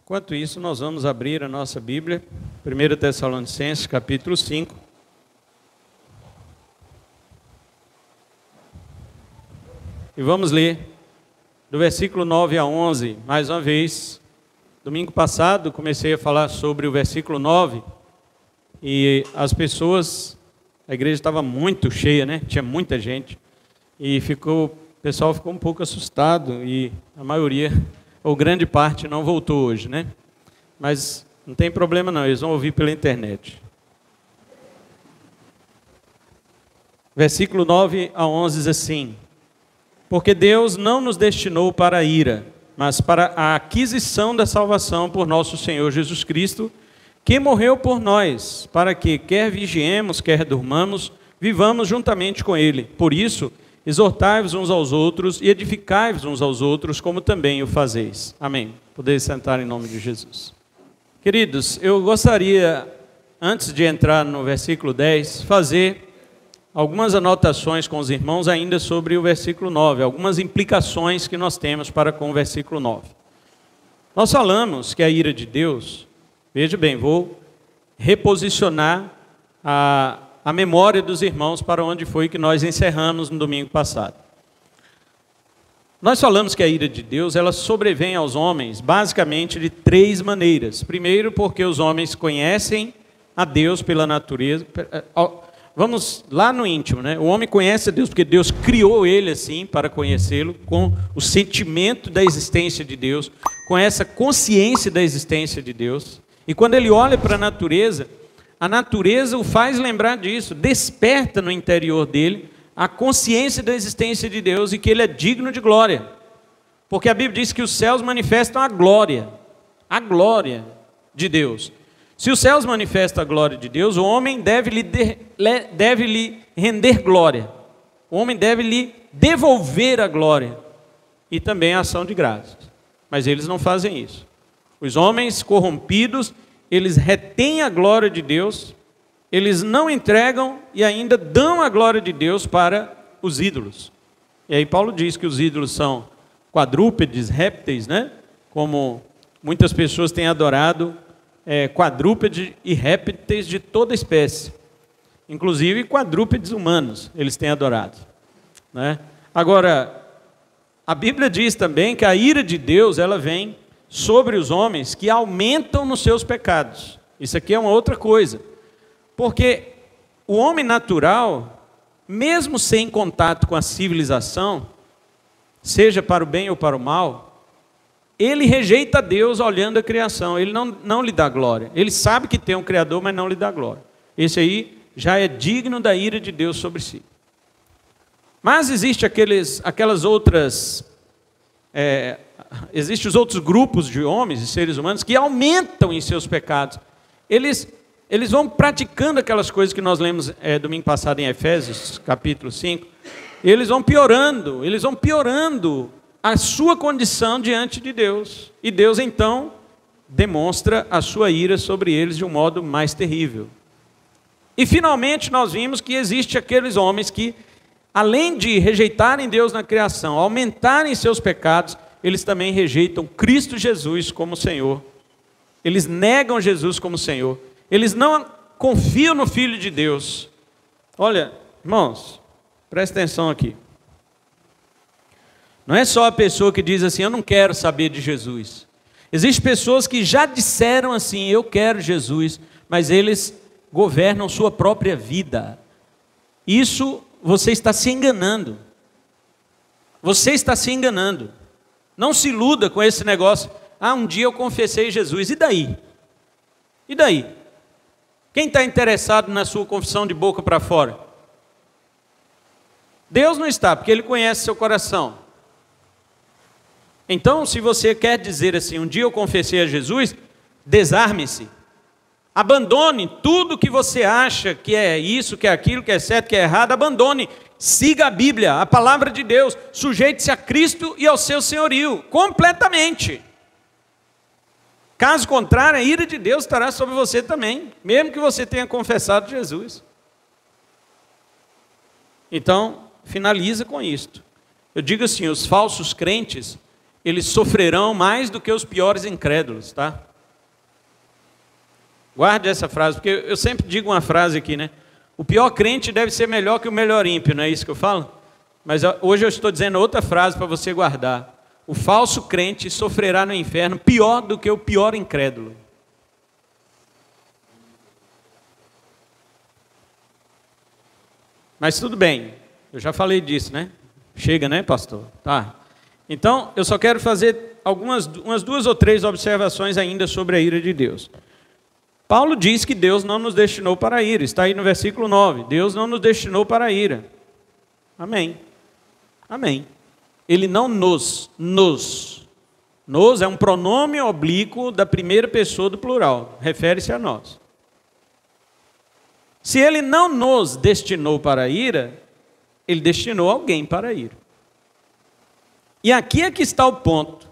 Enquanto isso, nós vamos abrir a nossa Bíblia, 1 Tessalonicenses, capítulo 5. E vamos ler do versículo 9 a 11, mais uma vez. Domingo passado, comecei a falar sobre o versículo 9, e as pessoas, a igreja estava muito cheia, né? Tinha muita gente, e o pessoal ficou um pouco assustado, e a maioria, ou grande parte, não voltou hoje, né? Mas não tem problema não, eles vão ouvir pela internet. Versículo 9 a 11 diz assim: porque Deus não nos destinou para a ira, mas para a aquisição da salvação por nosso Senhor Jesus Cristo, que morreu por nós, para que, quer vigiemos, quer durmamos, vivamos juntamente com Ele. Por isso, exortai-vos uns aos outros e edificai-vos uns aos outros, como também o fazeis. Amém. Podeis sentar em nome de Jesus. Queridos, eu gostaria, antes de entrar no versículo 10, fazer algumas anotações com os irmãos ainda sobre o versículo 9, algumas implicações que nós temos para com o versículo 9. Nós falamos que a ira de Deus, veja bem, vou reposicionar a memória dos irmãos para onde foi que nós encerramos no domingo passado. Nós falamos que a ira de Deus, ela sobrevém aos homens basicamente de três maneiras. Primeiro, porque os homens conhecem a Deus pela natureza. Vamos lá no íntimo, né? O homem conhece a Deus porque Deus criou ele assim para conhecê-lo, com o sentimento da existência de Deus, com essa consciência da existência de Deus. E quando ele olha para a natureza o faz lembrar disso, desperta no interior dele a consciência da existência de Deus e que ele é digno de glória. Porque a Bíblia diz que os céus manifestam a glória de Deus. Se os céus manifestam a glória de Deus, o homem deve lhe render glória. O homem deve lhe devolver a glória e também a ação de graças. Mas eles não fazem isso. Os homens corrompidos, eles retêm a glória de Deus, eles não entregam e ainda dão a glória de Deus para os ídolos. E aí Paulo diz que os ídolos são quadrúpedes, répteis, né? Como muitas pessoas têm adorado quadrúpedes e répteis de toda espécie. Inclusive quadrúpedes humanos eles têm adorado, né? Agora, a Bíblia diz também que a ira de Deus, ela vem sobre os homens que aumentam nos seus pecados. Isso aqui é uma outra coisa. Porque o homem natural, mesmo sem contato com a civilização, seja para o bem ou para o mal, ele rejeita Deus olhando a criação, ele não lhe dá glória. Ele sabe que tem um Criador, mas não lhe dá glória. Esse aí já é digno da ira de Deus sobre si. Mas existem existem os outros grupos de homens e seres humanos que aumentam em seus pecados. Eles vão praticando aquelas coisas que nós lemos domingo passado em Efésios, capítulo 5. Eles vão piorando a sua condição diante de Deus. E Deus, então, demonstra a sua ira sobre eles de um modo mais terrível. E, finalmente, nós vimos que existem aqueles homens que, além de rejeitarem Deus na criação, aumentarem seus pecados, eles também rejeitam Cristo Jesus como Senhor. Eles negam Jesus como Senhor. Eles não confiam no Filho de Deus. Olha, irmãos, presta atenção aqui. Não é só a pessoa que diz assim, eu não quero saber de Jesus. Existem pessoas que já disseram assim, eu quero Jesus, mas eles governam sua própria vida. Isso você está se enganando. Você está se enganando. Não se iluda com esse negócio. Um dia eu confessei Jesus. E daí? E daí? Quem está interessado na sua confissão de boca para fora? Deus não está, porque Ele conhece seu coração. Então, se você quer dizer assim, um dia eu confessei a Jesus, desarme-se. Abandone tudo que você acha que é isso, que é aquilo, que é certo, que é errado. Abandone. Siga a Bíblia, a palavra de Deus. Sujeite-se a Cristo e ao seu senhorio, completamente. Caso contrário, a ira de Deus estará sobre você também, mesmo que você tenha confessado Jesus. Então, finaliza com isto. Eu digo assim, os falsos crentes, eles sofrerão mais do que os piores incrédulos, tá? Guarde essa frase, porque eu sempre digo uma frase aqui, né? O pior crente deve ser melhor que o melhor ímpio, não é isso que eu falo? Mas hoje eu estou dizendo outra frase para você guardar. O falso crente sofrerá no inferno pior do que o pior incrédulo. Mas tudo bem, eu já falei disso, né? Chega, né, pastor? Tá. Então, eu só quero fazer umas 2 ou 3 observações ainda sobre a ira de Deus. Paulo diz que Deus não nos destinou para a ira, está aí no versículo 9. Deus não nos destinou para a ira. Amém. Amém. Ele não nos é um pronome oblíquo da primeira pessoa do plural, refere-se a nós. Se ele não nos destinou para a ira, ele destinou alguém para a ira. E aqui é que está o ponto.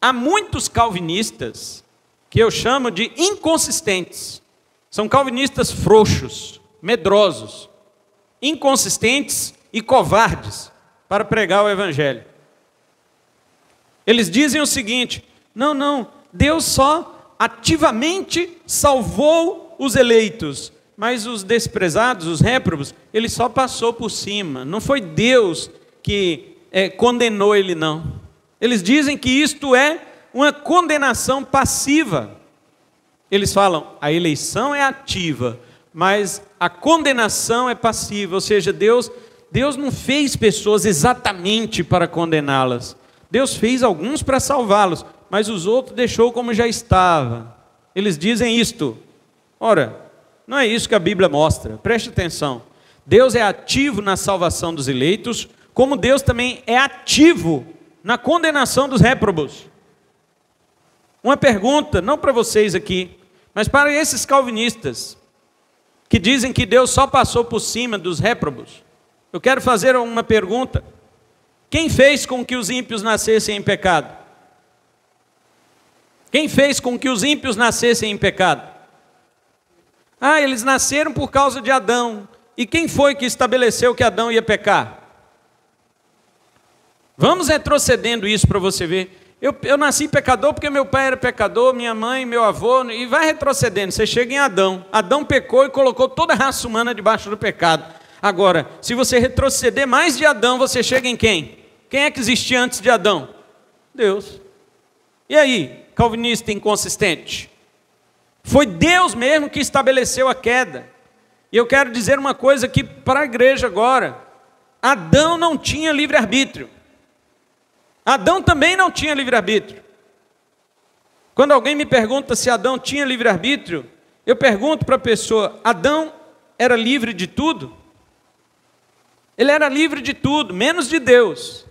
Há muitos calvinistas que eu chamo de inconsistentes. São calvinistas frouxos, medrosos, inconsistentes e covardes para pregar o evangelho. Eles dizem o seguinte: não, Deus só ativamente salvou os eleitos, mas os desprezados, os réprobos, ele só passou por cima. Não foi Deus que condenou ele, não. Eles dizem que isto é uma condenação passiva. Eles falam, a eleição é ativa, mas a condenação é passiva. Ou seja, Deus não fez pessoas exatamente para condená-las. Deus fez alguns para salvá-los, mas os outros deixou como já estava. Eles dizem isto. Ora, não é isso que a Bíblia mostra. Preste atenção. Deus é ativo na salvação dos eleitos, como Deus também é ativo na condenação dos réprobos. Uma pergunta, não para vocês aqui, mas para esses calvinistas, que dizem que Deus só passou por cima dos réprobos. Eu quero fazer uma pergunta. Quem fez com que os ímpios nascessem em pecado? Quem fez com que os ímpios nascessem em pecado? Eles nasceram por causa de Adão. E quem foi que estabeleceu que Adão ia pecar? Vamos retrocedendo isso para você ver. Eu nasci pecador porque meu pai era pecador, minha mãe, meu avô, e vai retrocedendo. Você chega em Adão. Adão pecou e colocou toda a raça humana debaixo do pecado. Agora, se você retroceder mais de Adão, você chega em quem? Quem é que existia antes de Adão? Deus. E aí, calvinista inconsistente? Foi Deus mesmo que estabeleceu a queda. E eu quero dizer uma coisa aqui para a igreja agora. Adão não tinha livre-arbítrio. Adão também não tinha livre-arbítrio. Quando alguém me pergunta se Adão tinha livre-arbítrio, eu pergunto para a pessoa, Adão era livre de tudo? Ele era livre de tudo, menos de Deus.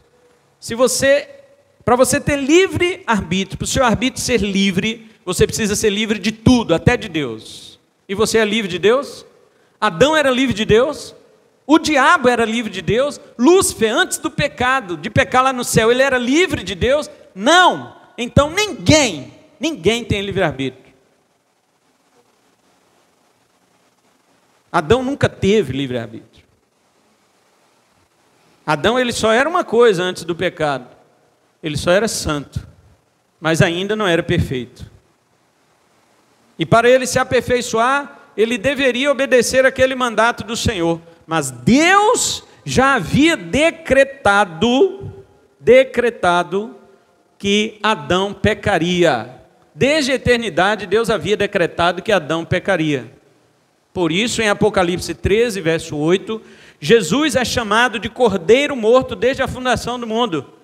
Para você ter livre-arbítrio, para o seu arbítrio ser livre, você precisa ser livre de tudo, até de Deus. E você é livre de Deus? Adão era livre de Deus? O diabo era livre de Deus? Lúcifer, antes do pecado, de pecar lá no céu, ele era livre de Deus? Não! Então ninguém tem livre-arbítrio. Adão nunca teve livre-arbítrio. Adão, ele só era uma coisa antes do pecado. Ele só era santo, mas ainda não era perfeito. E para ele se aperfeiçoar, ele deveria obedecer aquele mandato do Senhor. Mas Deus já havia decretado que Adão pecaria. Desde a eternidade, Deus havia decretado que Adão pecaria. Por isso, em Apocalipse 13, verso 8, Jesus é chamado de Cordeiro morto desde a fundação do mundo.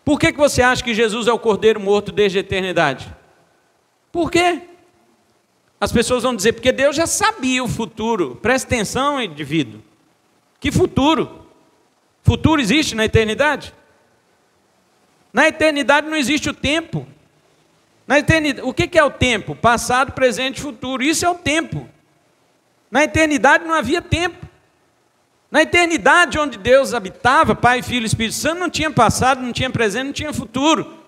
Por que você acha que Jesus é o Cordeiro morto desde a eternidade? Por quê? As pessoas vão dizer, porque Deus já sabia o futuro. Presta atenção, indivíduo. Que futuro? Futuro existe na eternidade? Na eternidade não existe o tempo. Na eternidade, o que é o tempo? Passado, presente e futuro. Isso é o tempo. Na eternidade não havia tempo. Na eternidade onde Deus habitava, Pai, Filho e Espírito Santo, não tinha passado, não tinha presente, não tinha futuro.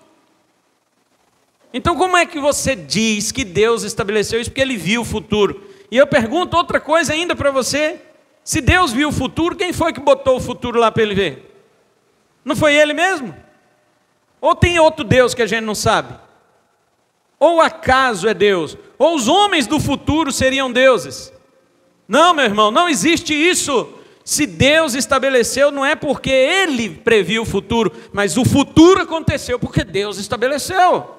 Então como é que você diz que Deus estabeleceu isso? Porque Ele viu o futuro. E eu pergunto outra coisa ainda para você. Se Deus viu o futuro, quem foi que botou o futuro lá para Ele ver? Não foi Ele mesmo? Ou tem outro Deus que a gente não sabe? Ou acaso é Deus? Ou os homens do futuro seriam deuses? Não, meu irmão, não existe isso. Se Deus estabeleceu, não é porque Ele previu o futuro, mas o futuro aconteceu porque Deus estabeleceu.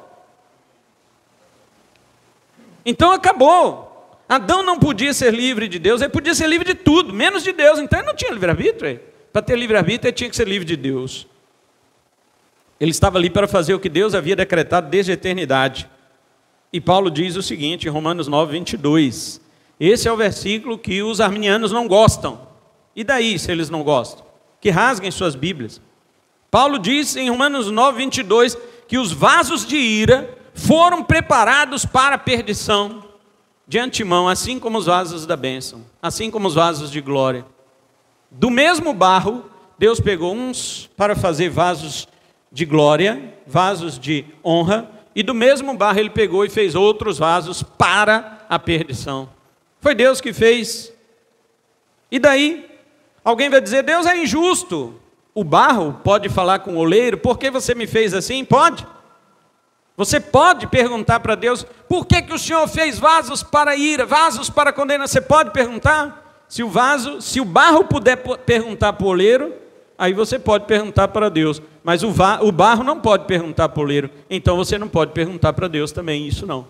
Então acabou. Adão não podia ser livre de Deus, ele podia ser livre de tudo, menos de Deus. Então ele não tinha livre-arbítrio. Para ter livre-arbítrio, ele tinha que ser livre de Deus. Ele estava ali para fazer o que Deus havia decretado desde a eternidade. E Paulo diz o seguinte, em Romanos 9, 22. Esse é o versículo que os arminianos não gostam. E daí, se eles não gostam? Que rasguem suas Bíblias. Paulo diz em Romanos 9, 22, que os vasos de ira foram preparados para a perdição de antemão, assim como os vasos da bênção, assim como os vasos de glória. Do mesmo barro, Deus pegou uns para fazer vasos de glória, vasos de honra, e do mesmo barro ele pegou e fez outros vasos para a perdição. Foi Deus que fez. E daí, alguém vai dizer, Deus é injusto. O barro pode falar com o oleiro, por que você me fez assim? Pode. Você pode perguntar para Deus, por que o Senhor fez vasos para ira, vasos para condenação? Você pode perguntar? Se o barro puder perguntar para o oleiro, aí você pode perguntar para Deus. Mas o barro não pode perguntar para o oleiro. Então você não pode perguntar para Deus também, isso não.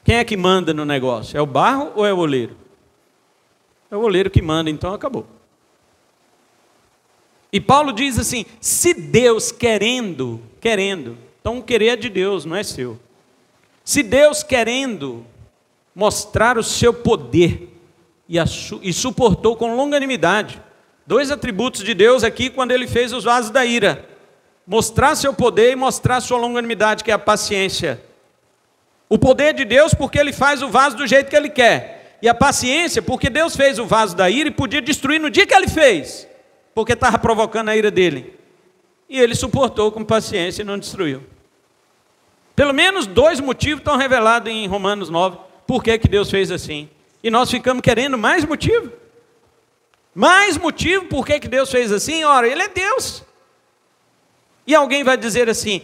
Quem é que manda no negócio? É o barro ou é o oleiro? É o oleiro que manda, então acabou. E Paulo diz assim, se Deus querendo, então o querer é de Deus, não é seu. Se Deus querendo mostrar o seu poder e suportou com longanimidade, dois atributos de Deus aqui quando ele fez os vasos da ira, mostrar seu poder e mostrar sua longanimidade, que é a paciência. O poder de Deus porque ele faz o vaso do jeito que ele quer, e a paciência porque Deus fez o vaso da ira e podia destruir no dia que ele fez, porque estava provocando a ira dele. E ele suportou com paciência e não destruiu. Pelo menos dois motivos estão revelados em Romanos 9, por que Deus fez assim. E nós ficamos querendo mais motivo. Mais motivo por que Deus fez assim? Ora, Ele é Deus. E alguém vai dizer assim,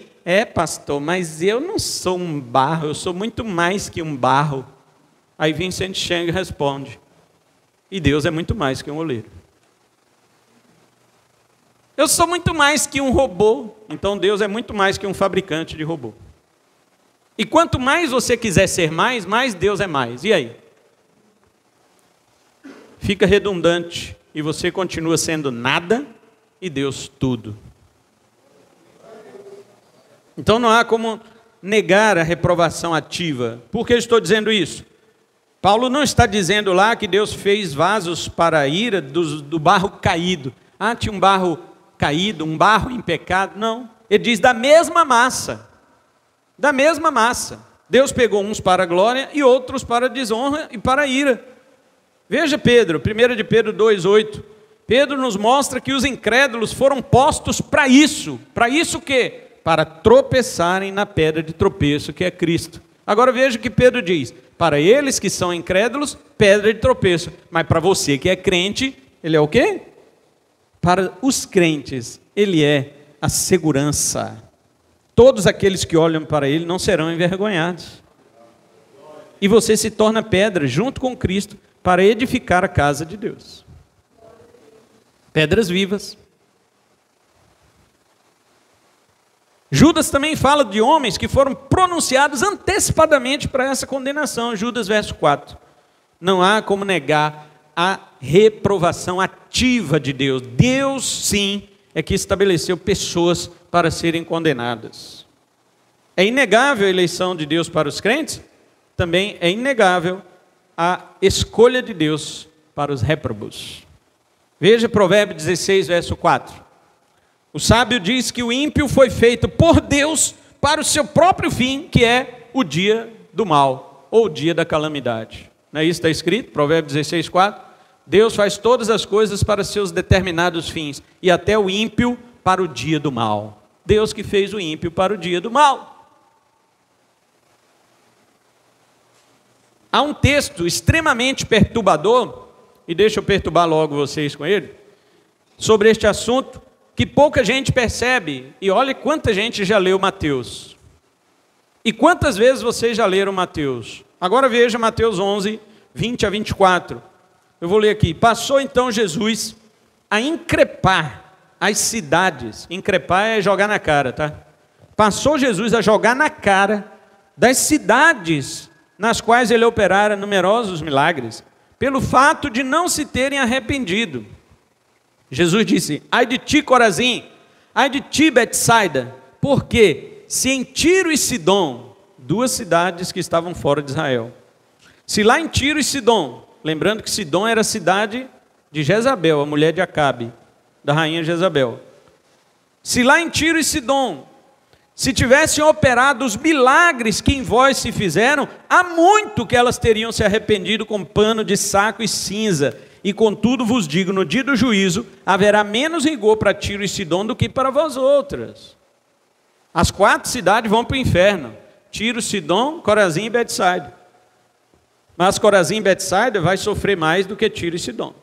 pastor, mas eu não sou um barro, eu sou muito mais que um barro. Aí Vincent Chang responde, e Deus é muito mais que um oleiro. Eu sou muito mais que um robô, então Deus é muito mais que um fabricante de robô. E quanto mais você quiser ser mais Deus é mais. E aí? Fica redundante e você continua sendo nada e Deus tudo. Então não há como negar a reprovação ativa. Por que eu estou dizendo isso? Paulo não está dizendo lá que Deus fez vasos para a ira do barro caído. Tinha um barro caído, um barro em pecado. Não, ele diz da mesma massa. Da mesma massa. Deus pegou uns para a glória e outros para a desonra e para a ira. Veja Pedro, 1 de Pedro 2,8. Pedro nos mostra que os incrédulos foram postos para isso. Para isso o quê? Para tropeçarem na pedra de tropeço, que é Cristo. Agora veja o que Pedro diz. Para eles que são incrédulos, pedra de tropeço. Mas para você que é crente, ele é o quê? Para os crentes, ele é a segurança. Todos aqueles que olham para ele não serão envergonhados. E você se torna pedra junto com Cristo para edificar a casa de Deus. Pedras vivas. Judas também fala de homens que foram pronunciados antecipadamente para essa condenação. Judas verso 4. Não há como negar a reprovação ativa de Deus. Deus sim é que estabeleceu pessoas para serem condenadas. É inegável a eleição de Deus para os crentes, também é inegável a escolha de Deus para os réprobos. Veja Provérbios 16, verso 4. O sábio diz que o ímpio foi feito por Deus para o seu próprio fim, que é o dia do mal, ou o dia da calamidade. Não é isso que está escrito? Provérbios 16, 4. Deus faz todas as coisas para seus determinados fins, e até o ímpio para o dia do mal. Deus que fez o ímpio para o dia do mal. Há um texto extremamente perturbador, e deixa eu perturbar logo vocês com ele, sobre este assunto, que pouca gente percebe, e olha quanta gente já leu Mateus. E quantas vezes vocês já leram Mateus? Agora veja Mateus 11, 20 a 24. Eu vou ler aqui. Passou então Jesus a increpar as cidades. Increpar é jogar na cara, tá? Passou Jesus a jogar na cara das cidades nas quais ele operara numerosos milagres, pelo fato de não se terem arrependido. Jesus disse: ai de ti, Corazim, ai de ti, Betsaida, porque se em Tiro e Sidom, duas cidades que estavam fora de Israel, se lá em Tiro e Sidom, lembrando que Sidom era a cidade de Jezabel, a mulher de Acabe, da rainha Jezabel, se lá em Tiro e Sidom, se tivessem operado os milagres que em vós se fizeram, há muito que elas teriam se arrependido com pano de saco e cinza. E contudo vos digo, no dia do juízo, haverá menos rigor para Tiro e Sidom do que para vós outras. As 4 cidades vão para o inferno: Tiro, Sidom, Corazim e Betsaida. Mas Corazim e Betsaida vai sofrer mais do que Tiro e Sidom.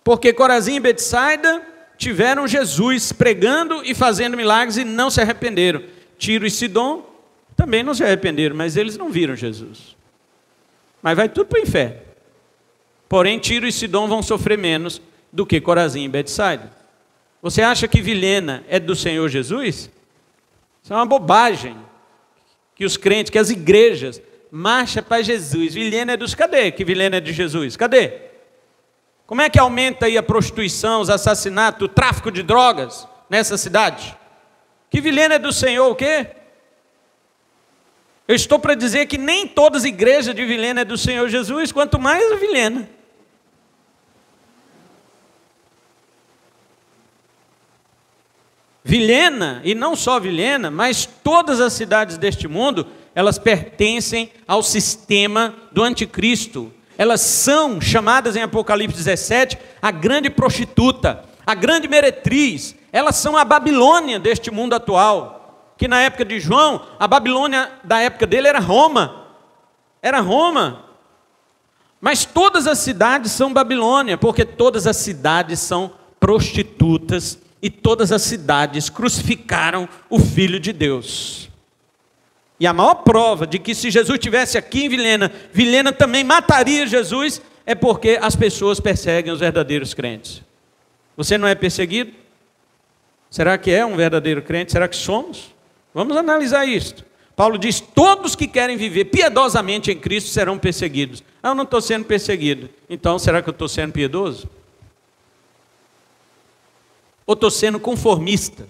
Porque Corazim e Betsaida tiveram Jesus pregando e fazendo milagres e não se arrependeram. Tiro e Sidom também não se arrependeram, mas eles não viram Jesus. Mas vai tudo para o inferno. Porém, Tiro e Sidom vão sofrer menos do que Corazim e Betsaida. Você acha que Vilhena é do Senhor Jesus? Isso é uma bobagem. Que os crentes, que as igrejas marcham para Jesus. Vilhena é dos... Cadê que Vilhena é de Jesus? Cadê? Como é que aumenta aí a prostituição, os assassinatos, o tráfico de drogas nessa cidade? Que Vilhena é do Senhor o quê? Eu estou para dizer que nem todas as igrejas de Vilhena é do Senhor Jesus, quanto mais a Vilhena. Vilhena, e não só Vilhena, mas todas as cidades deste mundo, elas pertencem ao sistema do anticristo. Elas são chamadas em Apocalipse 17, a grande prostituta, a grande meretriz. Elas são a Babilônia deste mundo atual. Que na época de João, a Babilônia da época dele era Roma. Era Roma. Mas todas as cidades são Babilônia, porque todas as cidades são prostitutas e todas as cidades crucificaram o Filho de Deus. E a maior prova de que se Jesus estivesse aqui em Vilhena, Vilhena também mataria Jesus, é porque as pessoas perseguem os verdadeiros crentes. Você não é perseguido? Será que é um verdadeiro crente? Será que somos? Vamos analisar isto. Paulo diz: todos que querem viver piedosamente em Cristo serão perseguidos. Ah, eu não estou sendo perseguido. Então, será que eu estou sendo piedoso? Ou estou sendo conformista?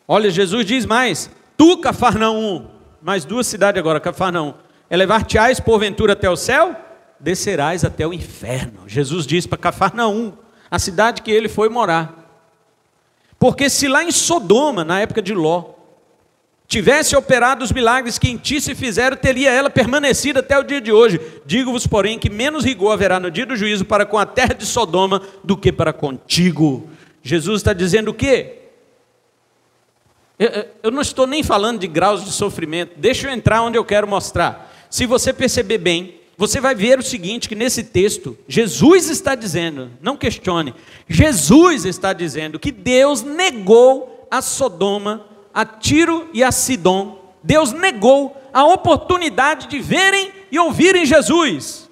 Olha, Jesus diz mais: tu, Cafarnaum, mais 2 cidades agora, Cafarnaum, elevar-te-ás porventura até o céu? Descerás até o inferno. Jesus diz para Cafarnaum, a cidade que ele foi morar. Porque se lá em Sodoma, na época de Ló, tivesse operado os milagres que em ti se fizeram, teria ela permanecido até o dia de hoje. Digo-vos, porém, que menos rigor haverá no dia do juízo para com a terra de Sodoma do que para contigo. Jesus está dizendo o quê? Eu não estou nem falando de graus de sofrimento. Deixa eu entrar onde eu quero mostrar. Se você perceber bem, você vai ver o seguinte, que nesse texto, Jesus está dizendo, não questione, Jesus está dizendo que Deus negou a Sodoma, a Tiro e a Sidom. Deus negou a oportunidade de verem e ouvirem Jesus.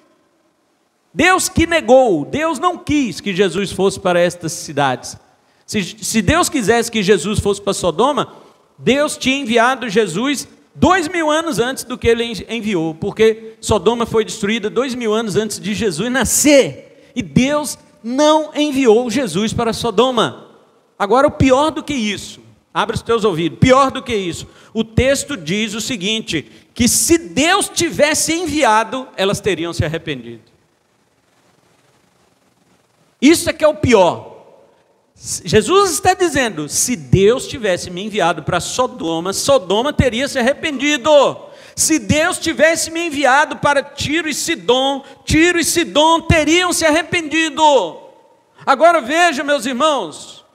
Deus que negou, Deus não quis que Jesus fosse para estas cidades. Se Deus quisesse que Jesus fosse para Sodoma, Deus tinha enviado Jesus 2000 anos antes do que ele enviou, porque Sodoma foi destruída 2000 anos antes de Jesus nascer, e Deus não enviou Jesus para Sodoma. Agora, o pior do que isso, abre os teus ouvidos, pior do que isso, o texto diz o seguinte, que se Deus tivesse enviado, elas teriam se arrependido. Isso é que é o pior. Jesus está dizendo, se Deus tivesse me enviado para Sodoma, Sodoma teria se arrependido. Se Deus tivesse me enviado para Tiro e Sidom teriam se arrependido. Agora veja, meus irmãos,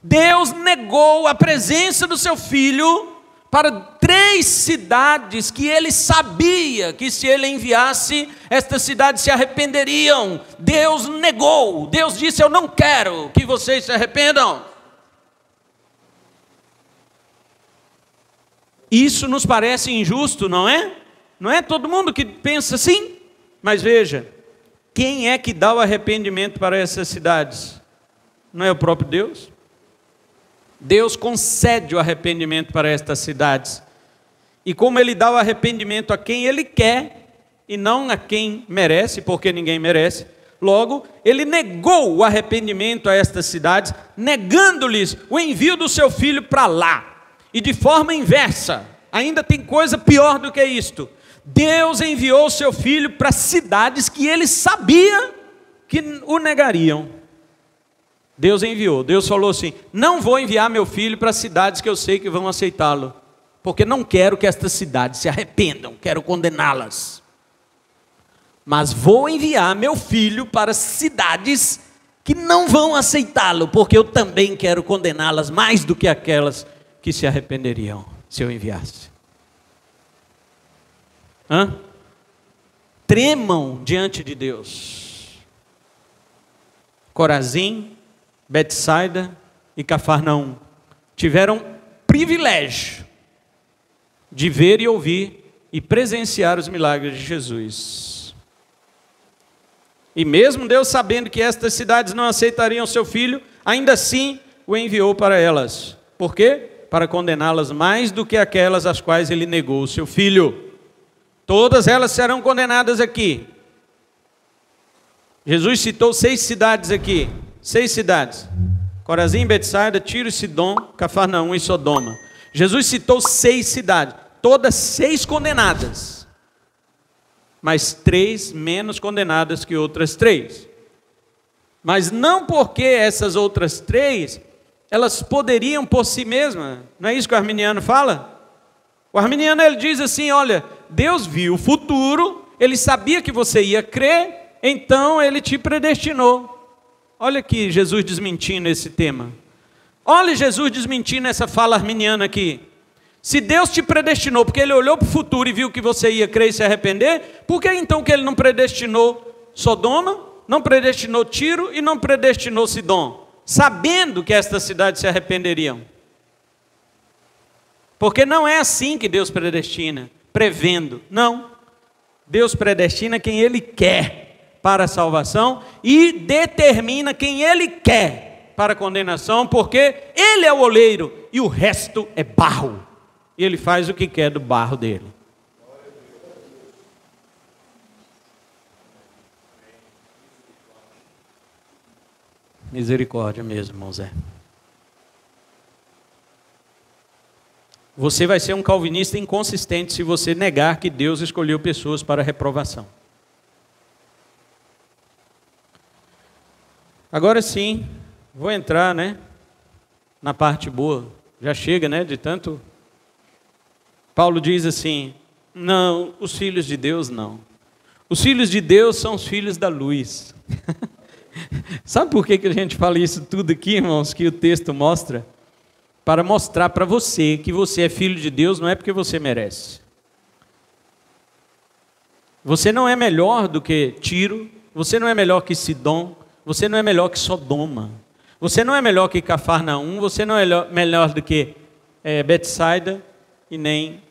Deus negou a presença do seu Filho para 3 cidades que ele sabia que se ele enviasse, estas cidades se arrependeriam. Deus negou, Deus disse: eu não quero que vocês se arrependam. Isso nos parece injusto, não é? Não é todo mundo que pensa assim? Mas veja, quem é que dá o arrependimento para essas cidades? Não é o próprio Deus? Deus concede o arrependimento para estas cidades. E como Ele dá o arrependimento a quem Ele quer, e não a quem merece, porque ninguém merece, logo, Ele negou o arrependimento a estas cidades, negando-lhes o envio do seu Filho para lá. E de forma inversa, ainda tem coisa pior do que isto. Deus enviou o seu Filho para cidades que Ele sabia que o negariam. Deus enviou, Deus falou assim: não vou enviar meu filho para cidades que eu sei que vão aceitá-lo, porque não quero que estas cidades se arrependam, quero condená-las. Mas vou enviar meu filho para cidades que não vão aceitá-lo, porque eu também quero condená-las mais do que aquelas que se arrependeriam se eu enviasse. Tremam diante de Deus. Corazim, Betsaida e Cafarnaum tiveram privilégio de ver e ouvir e presenciar os milagres de Jesus. E mesmo Deus sabendo que estas cidades não aceitariam seu filho, ainda assim o enviou para elas. Por quê? Para condená-las mais do que aquelas às quais ele negou o seu filho. Todas elas serão condenadas aqui. Jesus citou 6 cidades aqui. 6 cidades: Corazim, Betsaida, Tiro e Sidom, Cafarnaum e Sodoma. Jesus citou 6 cidades, todas 6 condenadas, mas 3 menos condenadas que outras 3. Mas não porque essas outras 3, elas poderiam por si mesmas. Não é isso que o arminiano fala? O arminiano, ele diz assim: olha, Deus viu o futuro, Ele sabia que você ia crer, então Ele te predestinou. Olha aqui Jesus desmentindo esse tema. Olha Jesus desmentindo essa fala arminiana aqui. Se Deus te predestinou porque Ele olhou para o futuro e viu que você ia crer e se arrepender, por que então que Ele não predestinou Sodoma, não predestinou Tiro e não predestinou Sidom, sabendo que estas cidades se arrependeriam? Porque não é assim que Deus predestina, prevendo. Não. Deus predestina quem Ele quer para a salvação e determina quem Ele quer para a condenação, porque Ele é o oleiro e o resto é barro. E Ele faz o que quer do barro dele. Misericórdia mesmo, irmão Zé. Você vai ser um calvinista inconsistente se você negar que Deus escolheu pessoas para reprovação. Agora sim, vou entrar, na parte boa. Já chega, de tanto. Paulo diz assim: não, os filhos de Deus não. Os filhos de Deus são os filhos da luz. Sabe por que a gente fala isso tudo aqui, irmãos, que o texto mostra? Para mostrar para você que você é filho de Deus, não é porque você merece. Você não é melhor do que Tiro, você não é melhor que Sidom, você não é melhor que Sodoma, você não é melhor que Cafarnaum, você não é melhor do que Betsaida e nem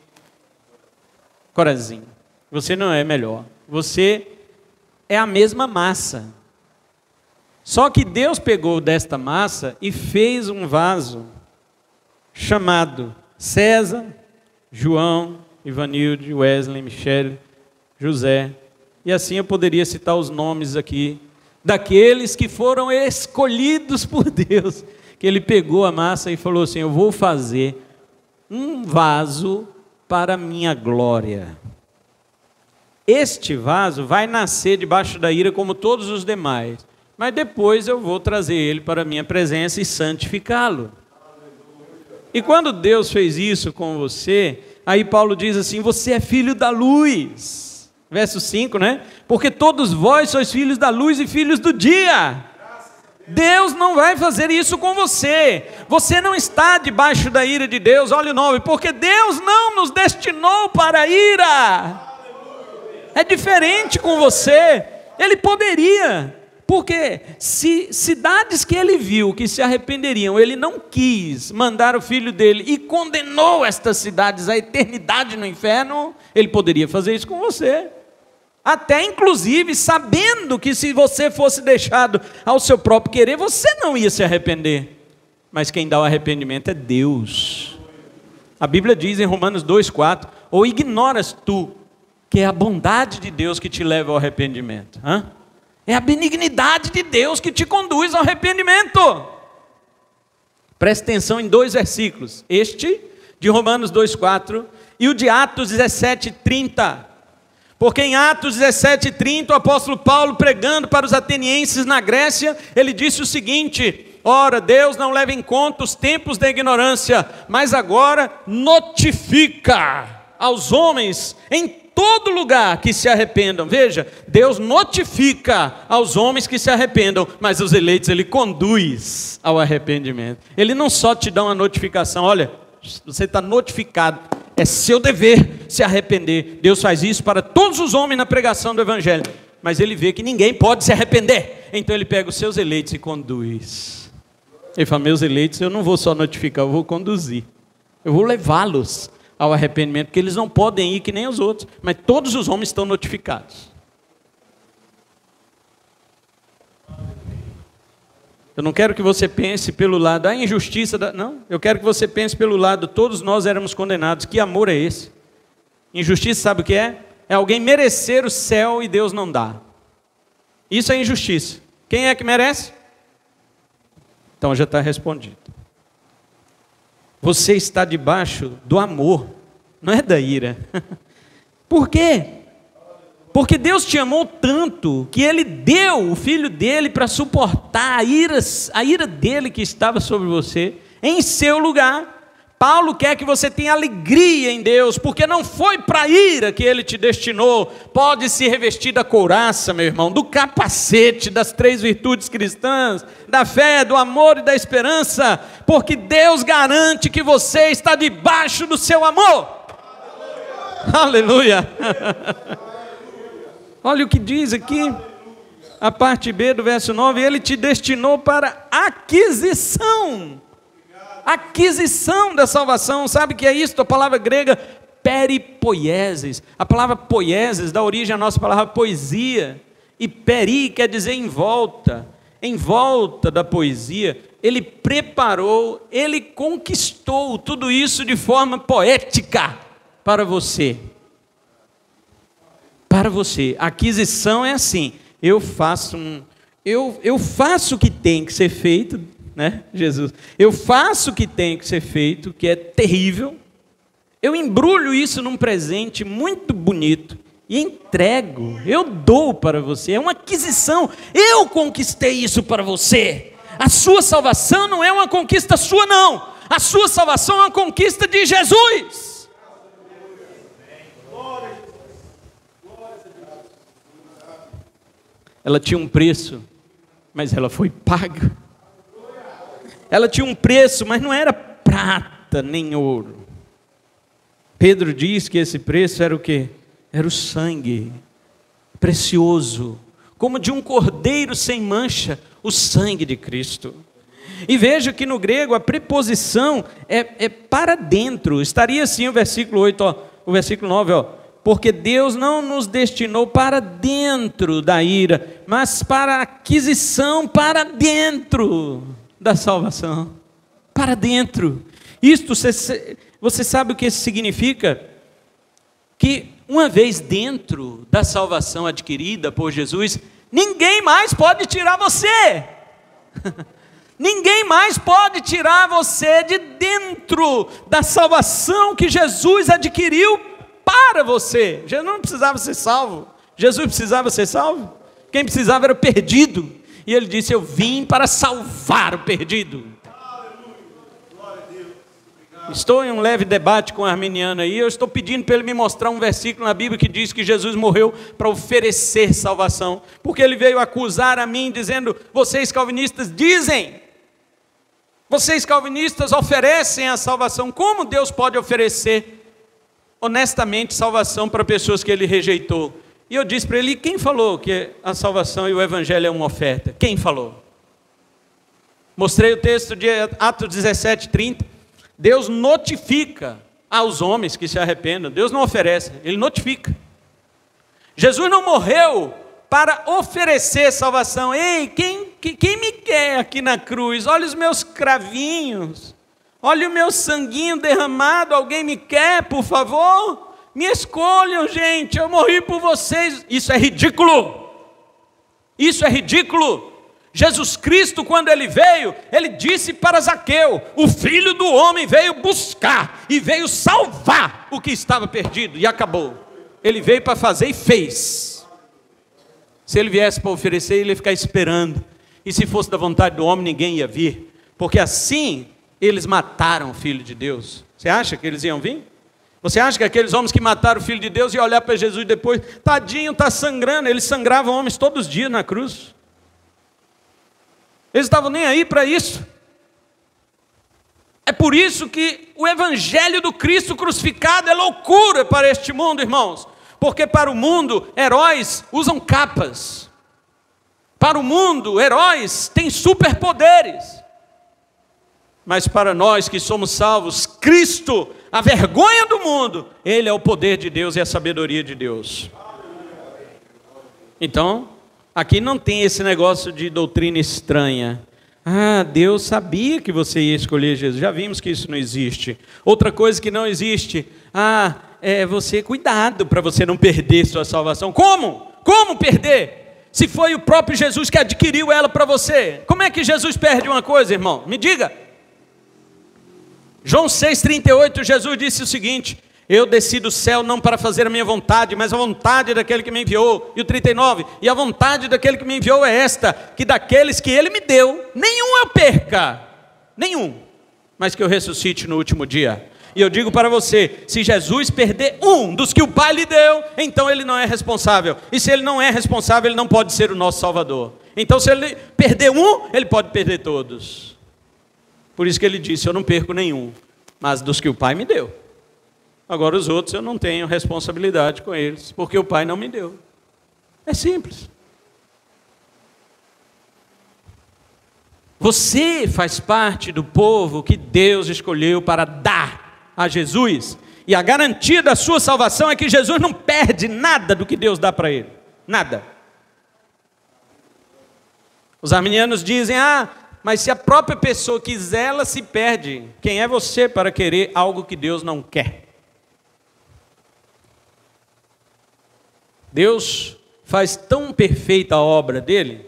Corazim. Você não é melhor, você é a mesma massa. Só que Deus pegou desta massa e fez um vaso chamado César, João, Ivanilde, Wesley, Michele, José. E assim eu poderia citar os nomes aqui daqueles que foram escolhidos por Deus, que Ele pegou a massa e falou assim: eu vou fazer um vaso para a minha glória. Este vaso vai nascer debaixo da ira como todos os demais, mas depois eu vou trazer ele para a minha presença e santificá-lo. E quando Deus fez isso com você, aí Paulo diz assim: você é filho da luz. Verso 5, Porque todos vós sois filhos da luz e filhos do dia. Deus não vai fazer isso com você. Você não está debaixo da ira de Deus. Olha o 9, porque Deus não nos destinou para a ira. É diferente com você. Ele poderia, porque se cidades que ele viu que se arrependeriam, ele não quis mandar o filho dele e condenou estas cidades à eternidade no inferno, ele poderia fazer isso com você. Até inclusive sabendo que se você fosse deixado ao seu próprio querer, você não ia se arrepender. Mas quem dá o arrependimento é Deus. A Bíblia diz em Romanos 2,4: ou ignoras tu que é a bondade de Deus que te leva ao arrependimento? É a benignidade de Deus que te conduz ao arrependimento. Preste atenção em 2 versículos. Este de Romanos 2,4 e o de Atos 17:30. Porque em Atos 17:30, o apóstolo Paulo, pregando para os atenienses na Grécia, ele disse o seguinte: ora, Deus não leva em conta os tempos da ignorância, mas agora notifica aos homens em todo lugar que se arrependam. Veja, Deus notifica aos homens que se arrependam, mas os eleitos ele conduz ao arrependimento. Ele não só te dá uma notificação: olha, você está notificado, é seu dever se arrepender. Deus faz isso para todos os homens na pregação do evangelho, mas ele vê que ninguém pode se arrepender, então ele pega os seus eleitos e conduz. Ele fala: meus eleitos eu não vou só notificar, eu vou conduzir, eu vou levá-los ao arrependimento, porque eles não podem ir que nem os outros, mas todos os homens estão notificados. Eu não quero que você pense pelo lado da injustiça, não, eu quero que você pense pelo lado: todos nós éramos condenados. Que amor é esse? Injustiça, sabe o que é? É alguém merecer o céu e Deus não dá. Isso é injustiça. Quem é que merece? Então já está respondido. Você está debaixo do amor, não é da ira. Por quê? Porque Deus te amou tanto que Ele deu o Filho dele para suportar a ira dele que estava sobre você, em seu lugar. Paulo quer que você tenha alegria em Deus, porque não foi para a ira que Ele te destinou. Pode se revestir da couraça, meu irmão, do capacete das 3 virtudes cristãs, da fé, do amor e da esperança, porque Deus garante que você está debaixo do seu amor. Aleluia! Olha o que diz aqui, a parte B do verso 9: Ele te destinou para aquisição da salvação. Sabe o que é isso? A palavra grega peripoieses. A palavra poieses dá origem à nossa palavra poesia, e peri quer dizer em volta da poesia. Ele preparou, ele conquistou tudo isso de forma poética para você. Para você. A aquisição é assim: eu faço o que tem que ser feito, né, Jesus? Eu faço o que tem que ser feito, que é terrível. Eu embrulho isso num presente muito bonito e entrego, eu dou para você. É uma aquisição. Eu conquistei isso para você. A sua salvação não é uma conquista sua, não. A sua salvação é uma conquista de Jesus. Ela tinha um preço, mas ela foi paga. Ela tinha um preço, mas não era prata nem ouro. Pedro diz que esse preço era o quê? Era o sangue precioso, como de um cordeiro sem mancha, o sangue de Cristo. E veja que no grego a preposição é para dentro. Estaria assim o versículo 8, o versículo 9, porque Deus não nos destinou para dentro da ira, mas para a aquisição para dentro da salvação. Para dentro. Isto, você sabe o que isso significa? Que uma vez dentro da salvação adquirida por Jesus, ninguém mais pode tirar você. Ninguém mais pode tirar você de dentro da salvação que Jesus adquiriu para você. Jesus não precisava ser salvo. Jesus precisava ser salvo. Quem precisava era o perdido. E ele disse: eu vim para salvar o perdido. estou em um leve debate com o arminiano aí, eu estou pedindo para ele me mostrar um versículo na Bíblia que diz que Jesus morreu para oferecer salvação, porque ele veio acusar a mim dizendo, vocês calvinistas dizem, vocês calvinistas oferecem a salvação, como Deus pode oferecer honestamente salvação para pessoas que ele rejeitou? E eu disse para ele, quem falou que a salvação e o evangelho é uma oferta? Quem falou? Mostrei o texto de Atos 17:30. Deus notifica aos homens que se arrependam. Deus não oferece, Ele notifica. Jesus não morreu para oferecer salvação. Ei, quem me quer aqui na cruz? Olha os meus cravinhos. Olha o meu sanguinho derramado. Alguém me quer, por favor? Me escolham, gente, eu morri por vocês. Isso é ridículo. Isso é ridículo. Jesus Cristo, quando ele veio, ele disse para Zaqueu, o Filho do Homem veio buscar e veio salvar o que estava perdido, e acabou. Ele veio para fazer e fez. Se ele viesse para oferecer, ele ia ficar esperando, e se fosse da vontade do homem, ninguém ia vir, porque assim eles mataram o Filho de Deus. Você acha que eles iam vir? Você acha que aqueles homens que mataram o Filho de Deus iam olhar para Jesus depois, tadinho, está sangrando? Eles sangravam homens todos os dias na cruz. Eles estavam nem aí para isso. É por isso que o evangelho do Cristo crucificado é loucura para este mundo, irmãos. Porque para o mundo, heróis usam capas. Para o mundo, heróis têm superpoderes. Mas para nós que somos salvos, Cristo, a vergonha do mundo, Ele é o poder de Deus e a sabedoria de Deus. Então, aqui não tem esse negócio de doutrina estranha. Ah, Deus sabia que você ia escolher Jesus. Já vimos que isso não existe. Outra coisa que não existe. Você, cuidado para você não perder sua salvação. Como? Como perder? Se foi o próprio Jesus que adquiriu ela para você. Como é que Jesus perde uma coisa, irmão? Me diga. João 6,38, Jesus disse o seguinte: eu desci do céu não para fazer a minha vontade, mas a vontade daquele que me enviou. E o 39, e a vontade daquele que me enviou é esta, que daqueles que ele me deu, nenhum eu perca, nenhum, mas que eu ressuscite no último dia. E eu digo para você, se Jesus perder um dos que o Pai lhe deu, então ele não é responsável. E se ele não é responsável, ele não pode ser o nosso Salvador. Então se ele perder um, ele pode perder todos. Por isso que ele disse, eu não perco nenhum, mas dos que o Pai me deu. Agora os outros eu não tenho responsabilidade com eles, porque o Pai não me deu. É simples. Você faz parte do povo que Deus escolheu para dar a Jesus. E a garantia da sua salvação é que Jesus não perde nada do que Deus dá para ele. Nada. Os arminianos dizem, mas se a própria pessoa quiser, ela se perde. Quem é você para querer algo que Deus não quer? Deus faz tão perfeita a obra dele,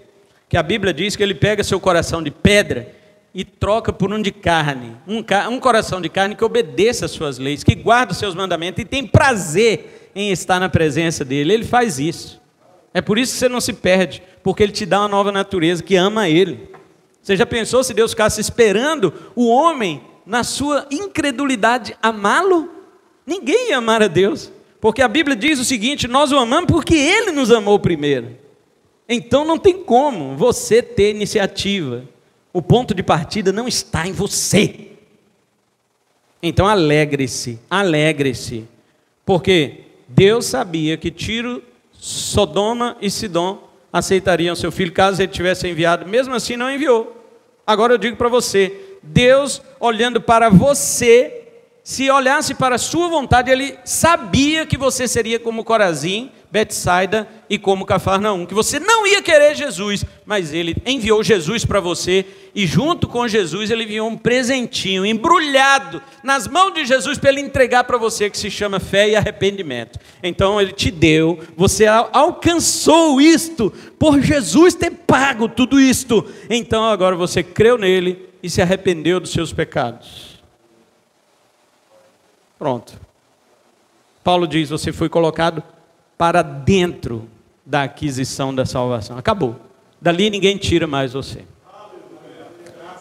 que a Bíblia diz que ele pega seu coração de pedra e troca por um de carne. Um coração de carne que obedeça às suas leis, que guarda os seus mandamentos e tem prazer em estar na presença dele. Ele faz isso. É por isso que você não se perde, porque ele te dá uma nova natureza que ama ele. Você já pensou se Deus ficasse esperando o homem, na sua incredulidade, amá-lo? Ninguém ia amar a Deus. Porque a Bíblia diz o seguinte, nós o amamos porque Ele nos amou primeiro. Então não tem como você ter iniciativa. O ponto de partida não está em você. Então alegre-se, alegre-se. Porque Deus sabia que Tiro, Sodoma e Sidom aceitariam seu filho, caso ele tivesse enviado. Mesmo assim não enviou. Agora eu digo para você, Deus olhando para você, se olhasse para a sua vontade, ele sabia que você seria como Corazim, Betsaida e como Cafarnaum, que você não ia querer Jesus, mas ele enviou Jesus para você, e junto com Jesus ele enviou um presentinho, embrulhado nas mãos de Jesus, para ele entregar para você, que se chama fé e arrependimento. Então ele te deu, você alcançou isto, por Jesus ter pago tudo isto, então agora você creu nele, e se arrependeu dos seus pecados. Pronto. Paulo diz, você foi colocado para dentro da aquisição da salvação. Acabou. Dali ninguém tira mais você.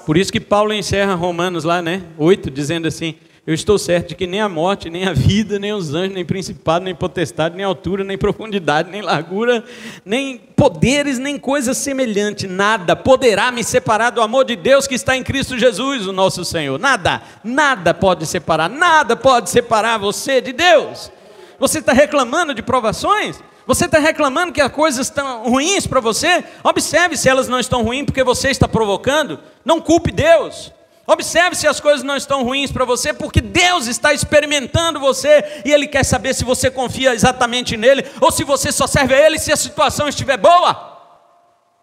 Por isso que Paulo encerra Romanos lá, 8, dizendo assim, eu estou certo de que nem a morte, nem a vida, nem os anjos, nem principado, nem potestade, nem altura, nem profundidade, nem largura, nem poderes, nem coisa semelhante, nada poderá me separar do amor de Deus que está em Cristo Jesus, o nosso Senhor. Nada, nada pode separar, nada pode separar você de Deus. Você está reclamando de provações? Você está reclamando que as coisas estão ruins para você? Observe se elas não estão ruins porque você está provocando. Não culpe Deus. Observe se as coisas não estão ruins para você porque Deus está experimentando você e Ele quer saber se você confia exatamente nele ou se você só serve a Ele se a situação estiver boa.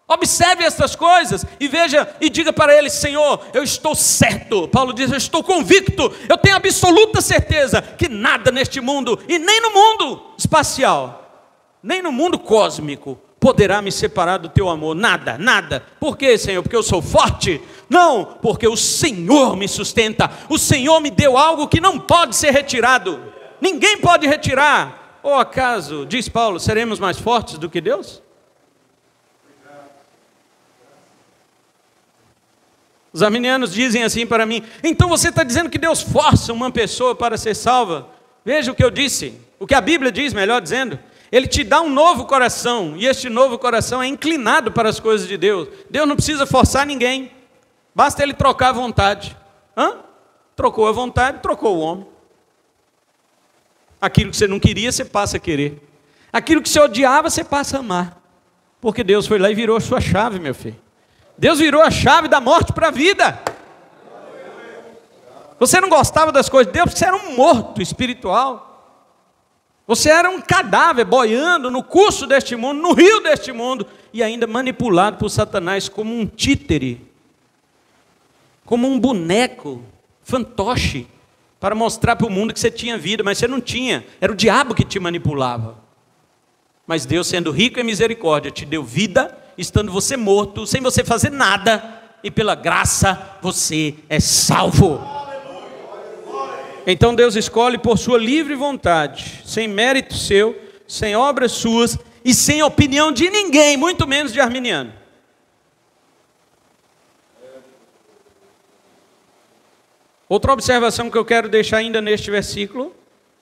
Observe essas coisas e veja e diga para Ele: Senhor, eu estou certo. Paulo diz: eu estou convicto, eu tenho absoluta certeza que nada neste mundo e nem no mundo espacial, nem no mundo cósmico poderá me separar do teu amor. Nada, nada. Por quê, Senhor? Porque eu sou forte? Não, porque o Senhor me sustenta. O Senhor me deu algo que não pode ser retirado. Ninguém pode retirar. Ou acaso, diz Paulo, seremos mais fortes do que Deus? Os arminianos dizem assim para mim: então você está dizendo que Deus força uma pessoa para ser salva? Veja o que eu disse, o que a Bíblia diz, melhor dizendo. Ele te dá um novo coração, e este novo coração é inclinado para as coisas de Deus. Deus não precisa forçar ninguém, basta Ele trocar a vontade. Trocou a vontade, trocou o homem. Aquilo que você não queria, você passa a querer. Aquilo que você odiava, você passa a amar. Porque Deus foi lá e virou a sua chave, meu filho. Deus virou a chave da morte para a vida. Você não gostava das coisas de Deus porque você era um morto espiritual. Você era um cadáver boiando no curso deste mundo, no rio deste mundo, e ainda manipulado por Satanás como um títere, como um boneco, fantoche, para mostrar para o mundo que você tinha vida, mas você não tinha, era o diabo que te manipulava. Mas Deus, sendo rico em misericórdia, te deu vida, estando você morto, sem você fazer nada, e pela graça você é salvo. Então Deus escolhe por sua livre vontade, sem mérito seu, sem obras suas e sem opinião de ninguém, muito menos de arminiano. Outra observação que eu quero deixar ainda neste versículo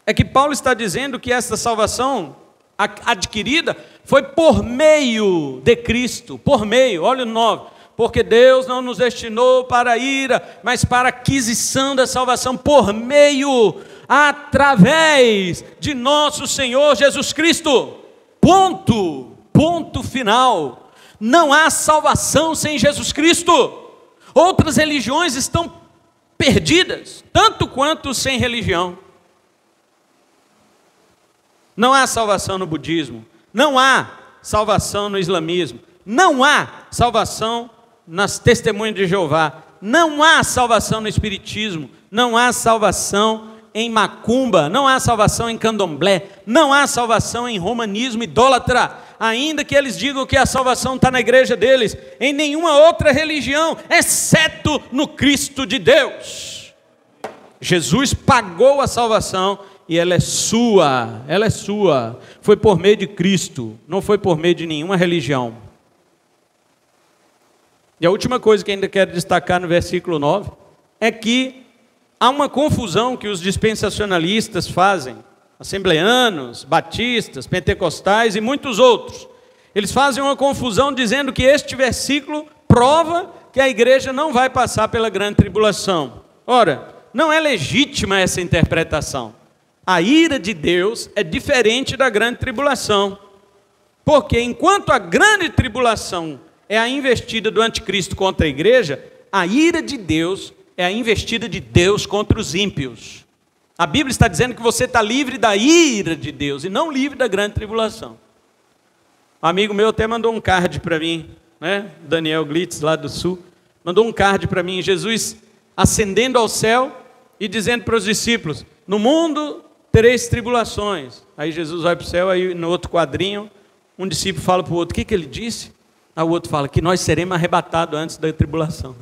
é que Paulo está dizendo que esta salvação adquirida foi por meio de Cristo, por meio, olha o 9. Porque Deus não nos destinou para a ira, mas para a aquisição da salvação por meio, através de nosso Senhor Jesus Cristo. Ponto, ponto final. Não há salvação sem Jesus Cristo. Outras religiões estão perdidas, tanto quanto sem religião. Não há salvação no budismo, não há salvação no islamismo, não há salvação nas testemunhas de Jeová, não há salvação no espiritismo, não há salvação em macumba, não há salvação em candomblé, não há salvação em romanismo idólatra, ainda que eles digam que a salvação está na igreja deles, em nenhuma outra religião, exceto no Cristo de Deus. Jesus pagou a salvação e ela é sua, foi por meio de Cristo, não foi por meio de nenhuma religião. E a última coisa que ainda quero destacar no versículo 9, é que há uma confusão que os dispensacionalistas fazem, assembleanos, batistas, pentecostais e muitos outros. Eles fazem uma confusão dizendo que este versículo prova que a igreja não vai passar pela grande tribulação. Ora, não é legítima essa interpretação. A ira de Deus é diferente da grande tribulação. Porque enquanto a grande tribulação é a investida do anticristo contra a igreja, a ira de Deus é a investida de Deus contra os ímpios. A Bíblia está dizendo que você está livre da ira de Deus e não livre da grande tribulação. Um amigo meu até mandou um card para mim, né? Daniel Glitz, lá do sul, mandou um card para mim, Jesus ascendendo ao céu e dizendo para os discípulos: no mundo tereis tribulações. Aí Jesus vai para o céu, aí no outro quadrinho, um discípulo fala para o outro: o que ele disse? Aí o outro fala que nós seremos arrebatados antes da tribulação.